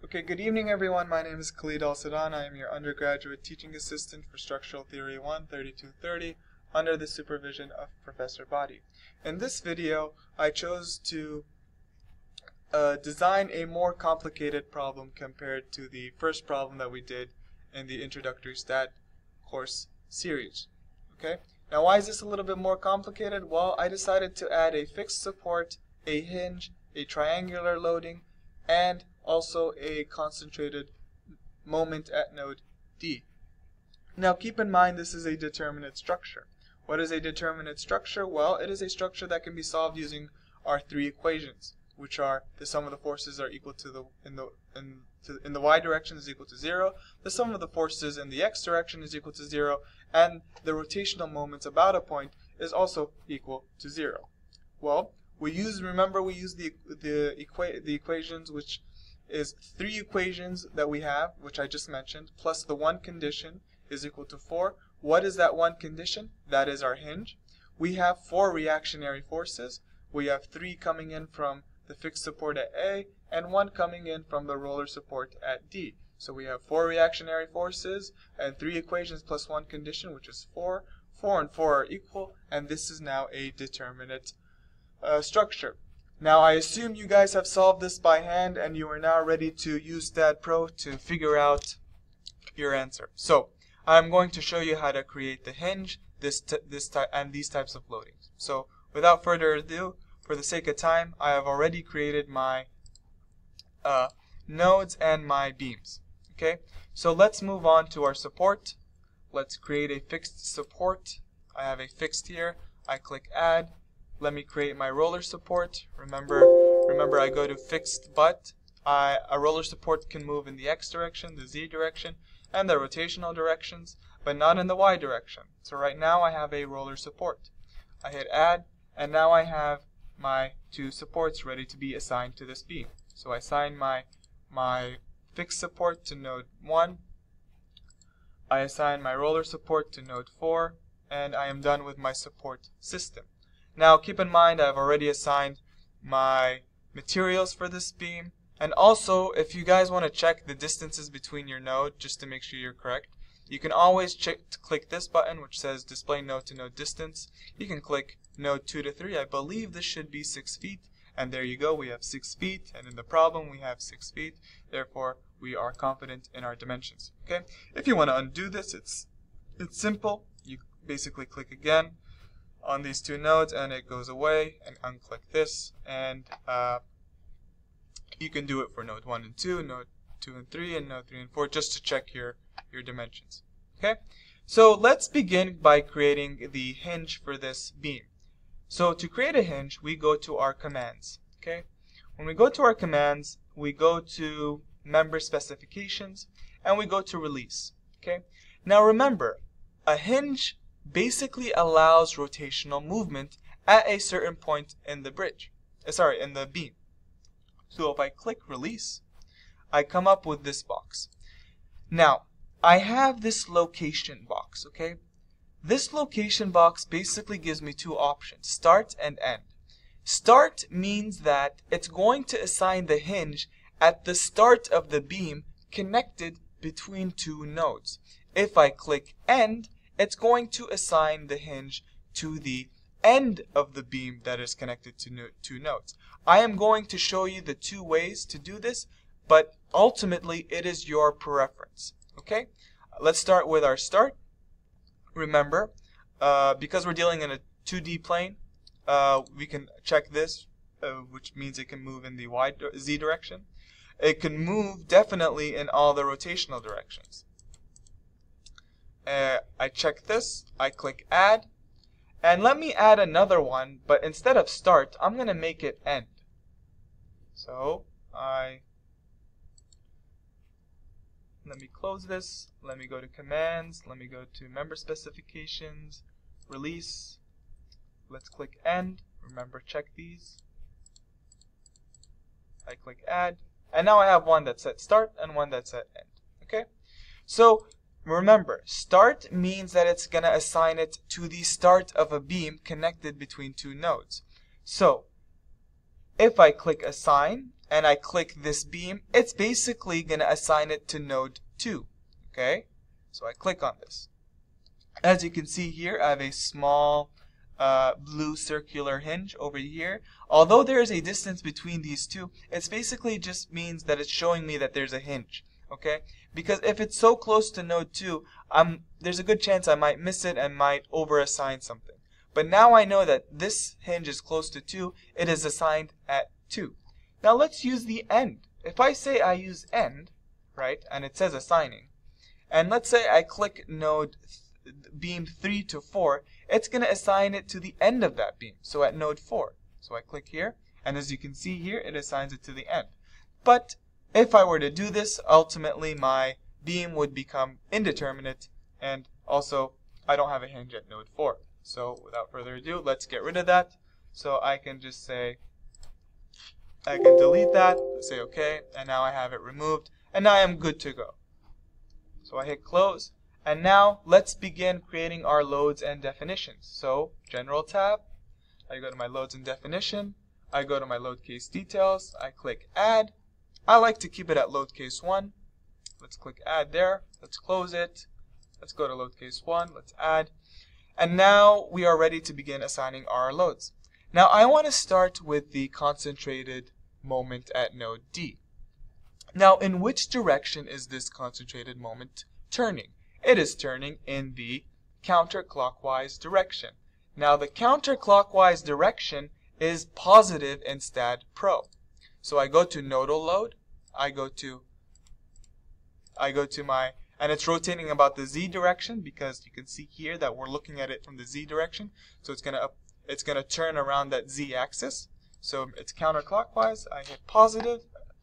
Okay, good evening everyone. My name is Khalid Alsadhan. I am your undergraduate teaching assistant for Structural Theory 1, 3230, under the supervision of Professor Badi. In this video, I chose to design a more complicated problem compared to the first problem that we did in the Introductory STAAD course series. Okay, now why is this a little bit more complicated? Well, I decided to add a fixed support, a hinge, a triangular loading, and also a concentrated moment at node D. Now keep in mind this is a determinate structure. What is a determinate structure? Well, it is a structure that can be solved using our three equations, which are the sum of the forces are equal to the in the y direction is equal to 0, the sum of the forces in the x direction is equal to 0, and the rotational moments about a point is also equal to 0. Well, remember we use the equations, which is three equations that we have, which I just mentioned, plus the one condition is equal to 4. What is that one condition? That is our hinge. We have 4 reactionary forces. We have 3 coming in from the fixed support at A and 1 coming in from the roller support at D. So we have 4 reactionary forces and 3 equations plus 1 condition, which is 4. 4 and 4 are equal, and this is now a determinate structure. Now I assume you guys have solved this by hand and you are now ready to use STAAD.Pro to figure out your answer. So I'm going to show you how to create the hinge, and these types of loadings. So without further ado, for the sake of time, I have already created my nodes and my beams. Okay, so let's move on to our support. Let's create a fixed support. I have a fixed here. I click add. Let me create my roller support. Remember I go to fixed, but a roller support can move in the x direction, the z direction, and the rotational directions, but not in the y direction. So right now I have a roller support. I hit add, and now I have my 2 supports ready to be assigned to this beam. So I assign my fixed support to node 1. I assign my roller support to node 4, and I am done with my support system. Now keep in mind I've already assigned my materials for this beam, and also if you guys want to check the distances between your node just to make sure you're correct, you can always click this button which says display node to node distance. You can click node 2 to 3. I believe this should be 6 feet, and there you go, we have 6 feet, and in the problem we have 6 feet, therefore we are confident in our dimensions. Okay, if you want to undo this, it's simple. You basically click again on these 2 nodes and it goes away, and unclick this, and you can do it for node 1 and 2, node 2 and 3, and node 3 and 4 just to check your dimensions. Okay, so let's begin by creating the hinge for this beam. So to create a hinge, we go to our commands. Okay, when we go to our commands, we go to member specifications and we go to release. Okay, now remember, a hinge basically allows rotational movement at a certain point in the in the beam. So if I click release, I come up with this box. Now I have this location box. Okay, this location box basically gives me 2 options, start and end. Start means that it's going to assign the hinge at the start of the beam connected between 2 nodes. If I click end, it's going to assign the hinge to the end of the beam that is connected to 2 nodes. I am going to show you the 2 ways to do this, but ultimately it is your preference. Okay, let's start with our start. Remember, because we're dealing in a 2D plane, we can check this, which means it can move in the z direction. It can move definitely in all the rotational directions. I check this, I click add, and let me add another one, but instead of start, I'm going to make it end. So let me close this, let me go to commands, let me go to member specifications, release, let's click end. Remember, check these. I click add, and now I have one that's at start and one that's at end. Okay, so remember, start means that it's going to assign it to the start of a beam connected between 2 nodes. So if I click assign, and I click this beam, it's basically going to assign it to node 2. Okay, so I click on this. As you can see here, I have a small blue circular hinge over here. Although there is a distance between these two, it's basically just means that it's showing me that there's a hinge. Okay, because if it's so close to node 2, there's a good chance I might miss it and might over assign something. But now I know that this hinge is close to 2, it is assigned at 2. Now let's use the end. If I say I use end, right, and it says assigning, and let's say I click node beam 3 to 4, it's going to assign it to the end of that beam, so at node 4. So I click here, and as you can see here, it assigns it to the end. But if I were to do this, ultimately my beam would become indeterminate, and also I don't have a hinge at node 4. So without further ado, let's get rid of that. So I can just say, I can delete that, say OK, and now I have it removed, and now I am good to go. So I hit close, and now let's begin creating our loads and definitions. So General tab, I go to my loads and definition, I go to my load case details, I click add. I like to keep it at load case 1. Let's click add there, let's close it, let's go to load case 1, let's add. And now we are ready to begin assigning our loads. Now I want to start with the concentrated moment at node D. Now in which direction is this concentrated moment turning? It is turning in the counterclockwise direction. Now the counterclockwise direction is positive in STAAD.Pro. So I go to nodal load, I go to my, and it's rotating about the Z direction because you can see here that we're looking at it from the Z direction. So it's gonna turn around that Z axis. So it's counterclockwise. I hit positive.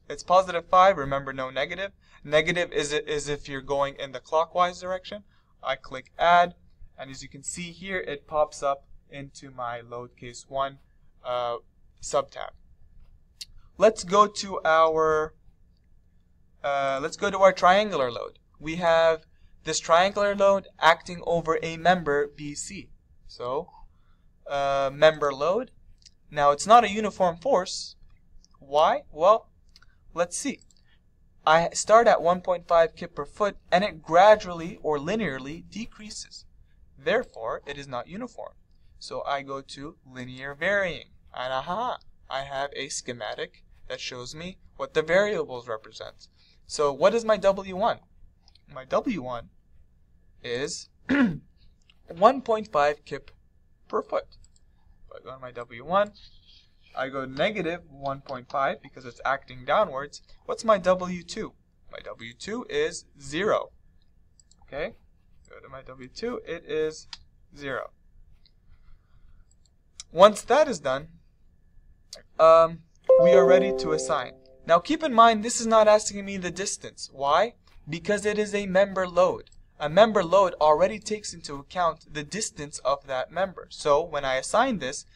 It's positive 5. Remember, no negative. Negative is if you're going in the clockwise direction. I click add, and as you can see here, it pops up into my load case 1 subtab. Let's go to our triangular load. We have this triangular load acting over a member BC. So member load. Now it's not a uniform force. Why? Well, let's see. I start at 1.5 kip per foot, and it gradually or linearly decreases. Therefore, it is not uniform. So I go to linear varying, and I have a schematic that shows me what the variables represent. So what is my W1? My W1 is 1.5 kip per foot. So I go to my W1, I go negative 1.5 because it's acting downwards. What's my W2? My W2 is 0. Okay, go to my W2, it is 0. Once that is done, we are ready to assign. Now keep in mind, this is not asking me the distance. Why? Because it is a member load. A member load already takes into account the distance of that member. So when I assign this,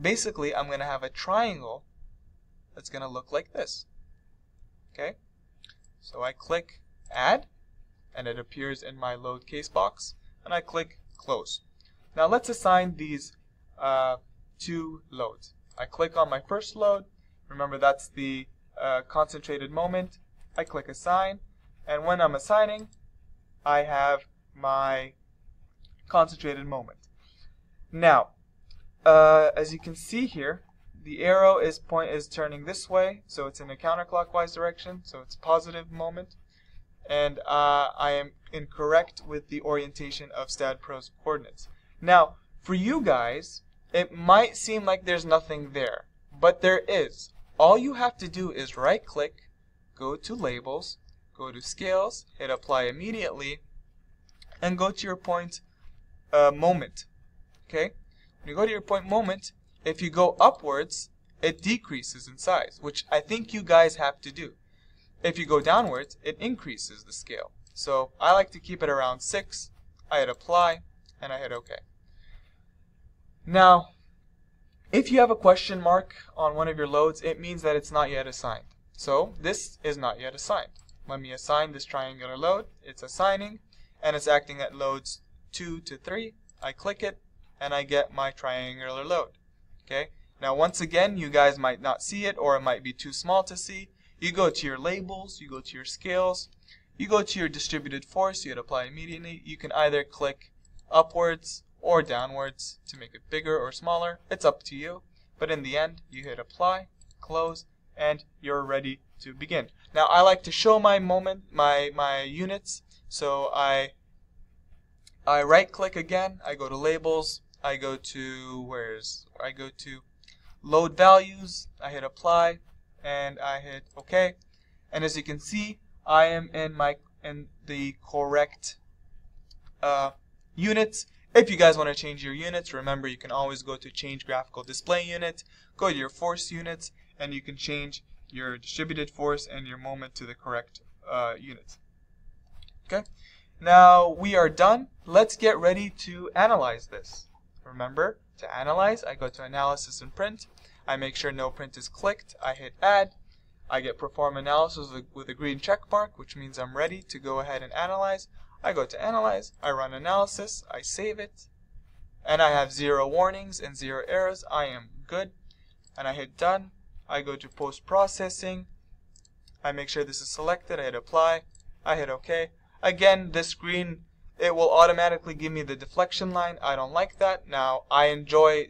basically I'm going to have a triangle that's going to look like this. Okay? So I click add, and it appears in my load case box, and I click close. Now let's assign these two loads. I click on my first load. Remember, that's the concentrated moment. I click assign, and when I'm assigning, I have my concentrated moment. Now, as you can see here, the arrow is turning this way, so it's in a counterclockwise direction, so it's positive moment. And I am incorrect with the orientation of STAAD.Pro's coordinates. Now, for you guys, it might seem like there's nothing there, but there is. All you have to do is right-click, go to Labels, go to Scales, hit Apply Immediately, and go to your point moment. Okay? When you go to your point moment, if you go upwards, it decreases in size, which I think you guys have to do. If you go downwards, it increases the scale. So I like to keep it around 6. I hit Apply, and I hit OK. Now, if you have a question mark on one of your loads, it means that it's not yet assigned. So this is not yet assigned. Let me assign this triangular load. It's assigning, and it's acting at loads 2 to 3. I click it, and I get my triangular load. Okay. Now once again, you guys might not see it, or it might be too small to see. You go to your labels, you go to your scales, you go to your distributed force, you hit apply immediately. You can either click upwards or downwards to make it bigger or smaller. It's up to you. But in the end, you hit apply, close, and you're ready to begin. Now I like to show my my units. So I right click again, I go to labels, I go to I go to load values, I hit apply, and I hit OK. And as you can see, I am in the correct units. If you guys want to change your units, remember you can always go to change graphical display unit, go to your force units, and you can change your distributed force and your moment to the correct units. Okay, now we are done. Let's get ready to analyze this. Remember, to analyze, I go to analysis and print. I make sure no print is clicked. I hit add. I get perform analysis with a green check mark, which means I'm ready to go ahead and analyze. I go to analyze, I run analysis, I save it, and I have 0 warnings and 0 errors. I am good, and I hit done. I go to post processing. I make sure this is selected. I hit apply. I hit OK. Again, this screen, it will automatically give me the deflection line. I don't like that. Now I enjoy,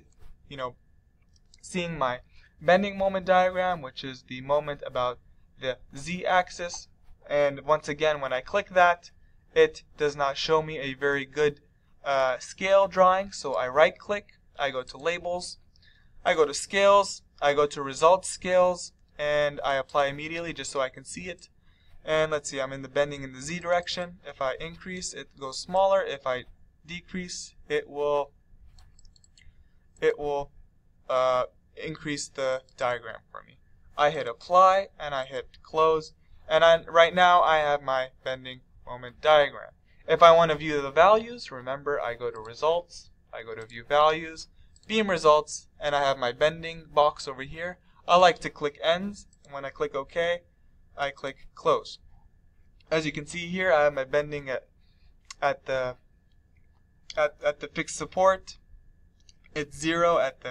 seeing my bending moment diagram, which is the moment about the z-axis. And once again, when I click that, it does not show me a very good scale drawing. So I right click, I go to labels, I go to scales, I go to results scales, and I apply immediately just so I can see it. And let's see, I'm in the bending in the z direction. If I increase, it goes smaller. If I decrease, it will increase the diagram for me. I hit apply and I hit close, and right now I have my bending moment diagram. If I want to view the values, remember I go to results, I go to view values, beam results, and I have my bending box over here. I like to click ends, and when I click OK, I click close. As you can see here, I have my bending at the fixed support. It's 0 at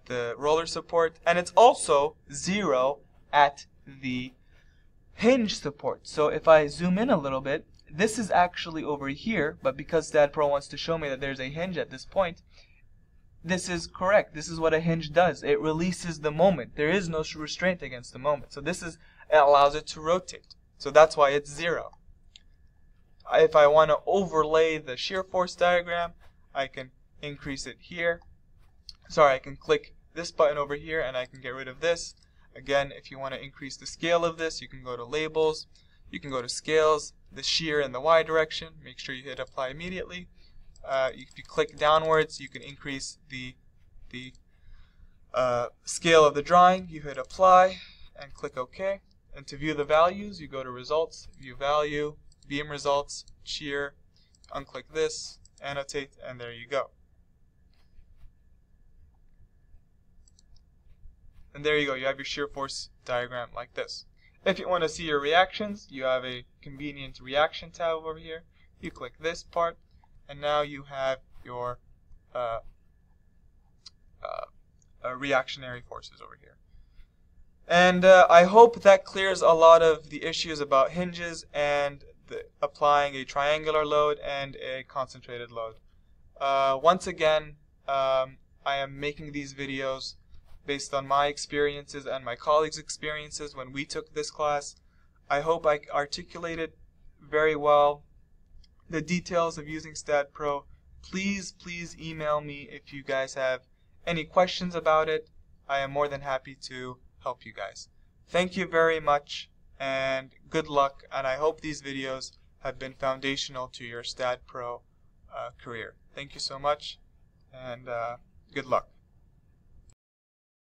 the roller support, and it's also 0 at the hinge support. So if I zoom in a little bit, this is actually over here, but because STAAD.Pro wants to show me that there's a hinge at this point, this is correct. This is what a hinge does. It releases the moment. There is no restraint against the moment. So it allows it to rotate. So that's why it's 0. If I want to overlay the shear force diagram, I can increase it here. Sorry, I can click this button over here and I can get rid of this. Again, if you want to increase the scale of this, you can go to labels, you can go to scales, the shear in the Y direction. Make sure you hit apply immediately. If you click downwards, you can increase the scale of the drawing. You hit apply and click OK. And to view the values, you go to results, view value, beam results, shear, unclick this, annotate, and there you go. And there you go. You have your shear force diagram like this. If you want to see your reactions, you have a convenient reaction tab over here. You click this part, and now you have your reactionary forces over here. And I hope that clears a lot of the issues about hinges and applying a triangular load and a concentrated load. Once again, I am making these videos based on my experiences and my colleagues' experiences when we took this class. I hope I articulated very well the details of using STAAD.Pro. Please email me if you guys have any questions about it. I am more than happy to help you guys. Thank you very much and good luck, and I hope these videos have been foundational to your STAAD.Pro career. Thank you so much, and good luck.